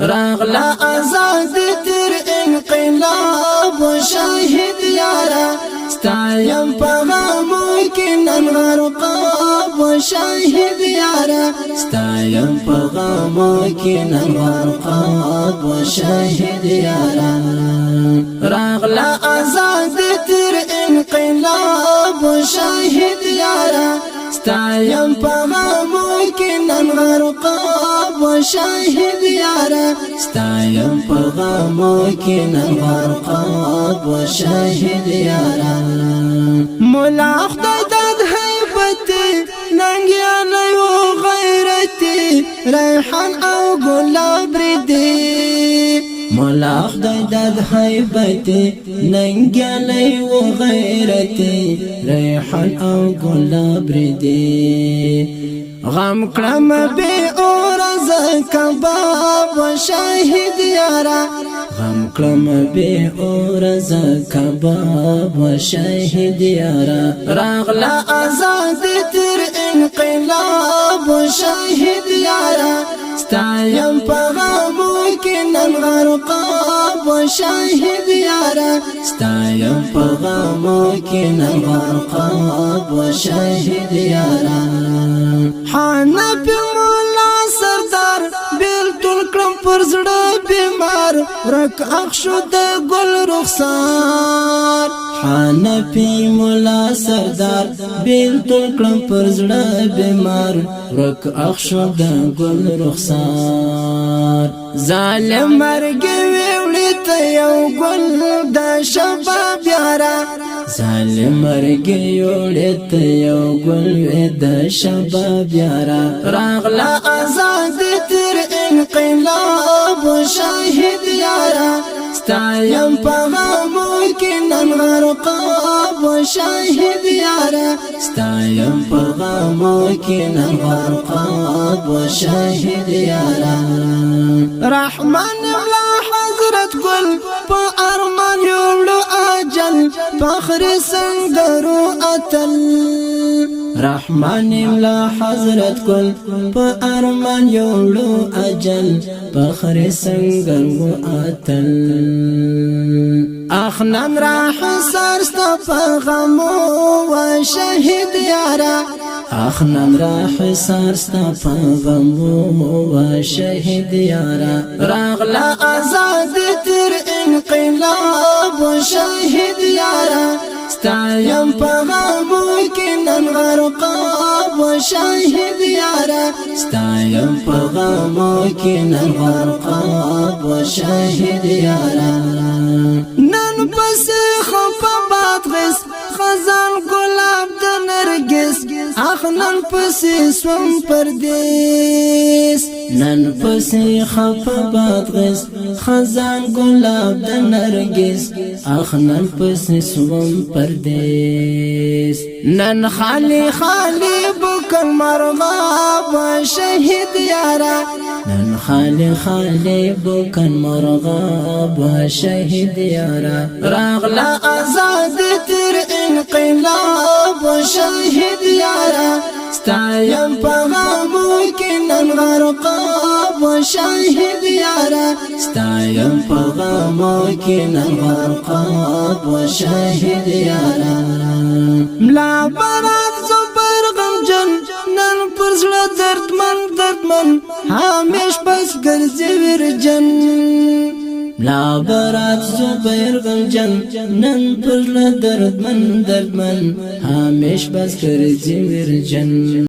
راغلا آزاد تر انقلاب شاهد یارا ستایم پیغامو کی نن غرقاب شاهد یارا ستایم پیغامو کی نن غرقاب شاهد یارا راغلا آزاد تر انقلاب شاهد یارا ستایم پیغامو کی نن غرقاب شاهد یارا ستایم پیغامو کی نن غرقاب شاهد یارا مولا خدای داد هیبتی ننگیالی و غیرتی ریحان او گلاب ردی مولا خدای داد هیبتی ننگیالی و غیرتی ریحان او گلاب ردی غم کلم بی اورز کباب شاهد یارا غم کلم بی اورز کباب شاهد یارا راغلا آزاد تر انقلاب شاهد یارا ستایم پیغامو کی نن غرقاب شاهد یارا ستایم پیغامو کی نن غرقاب شاهد یارا حنفی مولا سردار بیلتون کلم پر زړه بیمار رک اخشو د گل رخسار حنفی مولا سردار بیلتون کلم پر زړه بیمار رک اخشو د گل رخسار ظالم مرګ ویوړی ته یو گل د شباب یارا ظالم مرګ ویوړی ته یو گل د شباب یارا راغلا آزاد تر انقلاب شاهد یارا ستایم پیغامو کی نن غرقاب شاهد یارا ستایم پیغامو کی نن غرقاب شاهد یارا رحمان مولا حضرت گل په ارمان یوړو اجل فخر سنگرو اتل رحمان مولا حضرت گل په ارمان یوړو اجل فخر سنگرو اتل اخنان راح سرستا پیغامو و شهید یارا اخنان راح سرستا پیغامو و شهید یارا راغلا آزاد تر انقلاب شهید یارا ستایم پیغامو کی نن غرقاب شاهد یارا ستایم پیغامو کی نن غرقاب شاهد یارا نن پس خفا بادغس خزان گلاب د نرگس اخ نن پس سوم پردیس نن پس خفا بادغس خزان گلاب د نرگس اخ نن پس سوم پردیس نن خالی خالی بکر مرغاب شهید یارا نن خالی خالی بکر مرغاب شهید یارا راغلا آزاد تر انقلاب شهید یارا ستایم پیغامو کی نن غرقاب شاهد یارا ستایم پیغامو کی نن غرقاب شاهد یارا ملا برات زبر غمجن نن پر زړه دردمن همیش بس ګرځي ورجن ملا برات زبر غمجن نن پر زړه دردمن همیش بس ګرځي ورجن